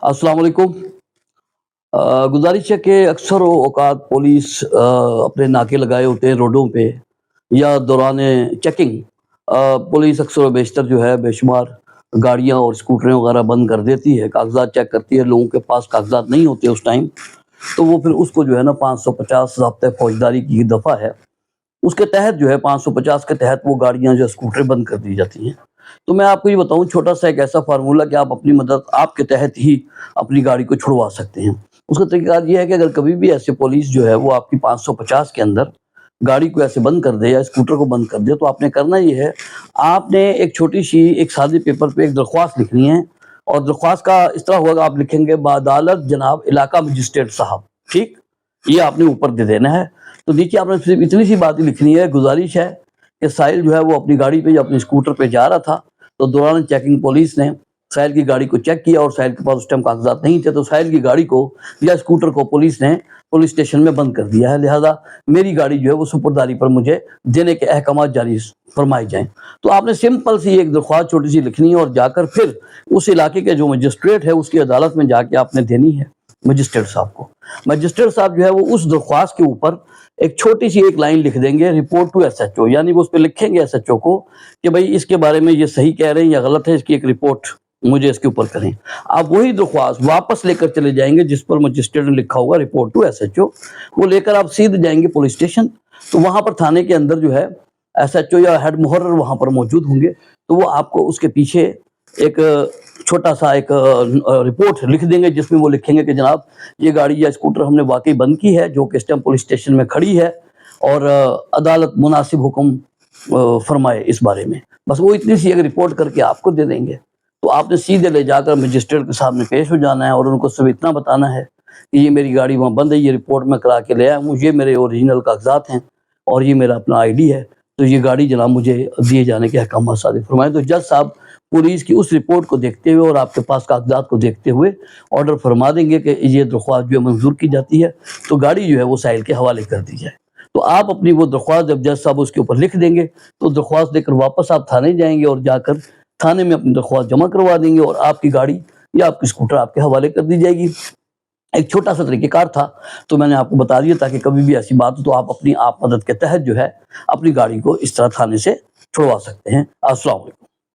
अस्सलाम वालेकुम। गुज़ारिश है कि अक्सर औक़ात पुलिस अपने नाके लगाए होते हैं रोडों पे या दौरान चेकिंग पुलिस अक्सर व बेशतर जो है बेशुमार गाड़ियाँ और स्कूटरें वग़ैरह बंद कर देती है, कागज़ात चेक करती है, लोगों के पास कागज़ात नहीं होते उस टाइम, तो वो फिर उसको जो है ना 550 ज़ाब्ते फ़ौजदारी की दफ़ा है, उसके तहत जो है 550 के तहत वो गाड़ियाँ जो स्कूटरें बंद कर दी जाती हैं। तो मैं आपको ये बताऊँ छोटा-सा एक ऐसा फ़ॉर्मूला कि आप अपनी मदद आपके तहत ही अपनी गाड़ी को छुड़वा सकते हैं। उसका तरीक़ाकार ये है कि अगर कभी भी ऐसे पुलिस जो है वो आपकी 550 के अंदर गाड़ी को ऐसे बंद कर दे या स्कूटर को बंद कर दे, तो आपने करना ये है, आपने एक छोटी-सी एक सादे पेपर पे एक दरख्वास्त लिखनी है और दरख्वास्त का इस तरह होगा, आप लिखेंगे बाअदालत जनाब इलाका मजिस्ट्रेट साहब, ठीक? ये आपने ऊपर दे देना है। तो नीचे आपने सिर्फ़ इतनी सी बात ही लिखनी है, गुज़ारिश है कि साहिल जो है वो अपनी गाड़ी पे या अपने स्कूटर पे जा रहा था, तो दौरान चेकिंग पुलिस ने साहिल की गाड़ी को चेक किया और साहिल के पास उस टाइम कागज़ात नहीं थे, तो साहिल की गाड़ी को या स्कूटर को पुलिस ने पुलिस स्टेशन में बंद कर दिया है, लिहाज़ा मेरी गाड़ी जो है वो सुपुर्दारी पर मुझे देने के अहकामात जारी फरमाए जाएँ। तो आपने सिंपल सी एक दरख्वास्त छोटी-सी लिखनी है और जाकर फिर उस इलाके के जो मजिस्ट्रेट है उसकी अदालत में जाके आपने देनी है मजिस्ट्रेट साहब को। मजिस्ट्रेट साहब जो है वो उस दरख्वास्त के ऊपर एक छोटी-सी एक लाइन लिख देंगे, रिपोर्ट टू एसएचओ, यानी वो उसपे लिखेंगे एसएचओ को कि भई इसके बारे में ये सही कह रहे हैं या गलत है, इसकी एक रिपोर्ट मुझे इसके ऊपर करें। आप वही दरख्वास्त वापस लेकर चले जाएँगे जिस पर मजिस्ट्रेट ने लिखा होगा रिपोर्ट टू एसएचओ, वो लेकर आप सीधे जाएँगे पुलिस स्टेशन, तो वहाँ पर थाने के अंदर जो है एसएचओ या हेड मुहर्रिर वहाँ पर मौजूद होंगे, तो वो आपको उसके पीछे एक छोटा-सा एक रिपोर्ट लिख देंगे जिसमें वो लिखेंगे कि जनाब ये गाड़ी या स्कूटर हमने वाक़ई बंद की है, जो कि इस टाइम पुलिस स्टेशन में खड़ी है और अदालत मुनासिब हुक्म फरमाए इस बारे में। बस वो इतनी सी एक रिपोर्ट करके आपको दे देंगे। तो आपने सीधे ले जाकर मजिस्ट्रेट के सामने पेश हो जाना है और उनको सिर्फ़ इतना बताना है कि ये मेरी गाड़ी वहाँ बंद है, ये रिपोर्ट मैं करा के ले आया हूँ, ये मेरे ओरिजिनल कागज़ात हैं और ये मेरा अपना आईडी है, तो ये गाड़ी जनाब मुझे दिए जाने के अहकामात सादिर फरमाएँ। तो जज साहब पुलिस की उस रिपोर्ट को देखते हुए और आपके पास कागज़ात को देखते हुए ऑर्डर फरमा देंगे कि ये दरख्वास्त जो है मंज़ूर की जाती है, तो गाड़ी जो है वो साहिल के हवाले कर दी जाए। तो आप अपनी वो दरख्वास्त जब जज साहब उसके ऊपर लिख देंगे, तो दरख्वास्त देकर वापस आप थाने जाएँगे और जाकर थाने में अपनी दरख्वास्त जमा करवा देंगे और आपकी गाड़ी या आपकी स्कूटर आपके हवाले कर दी जाएगी। एक छोटा-सा तरीक़ेकार था, तो मैंने आपको बता दिया ताकि कभी भी ऐसी बात हो तो आप अपनी आप मदद के तहत जो है अपनी गाड़ी को इस तरह थाने से छुड़वा सकते हैं। अस्सलाम वालेकुम।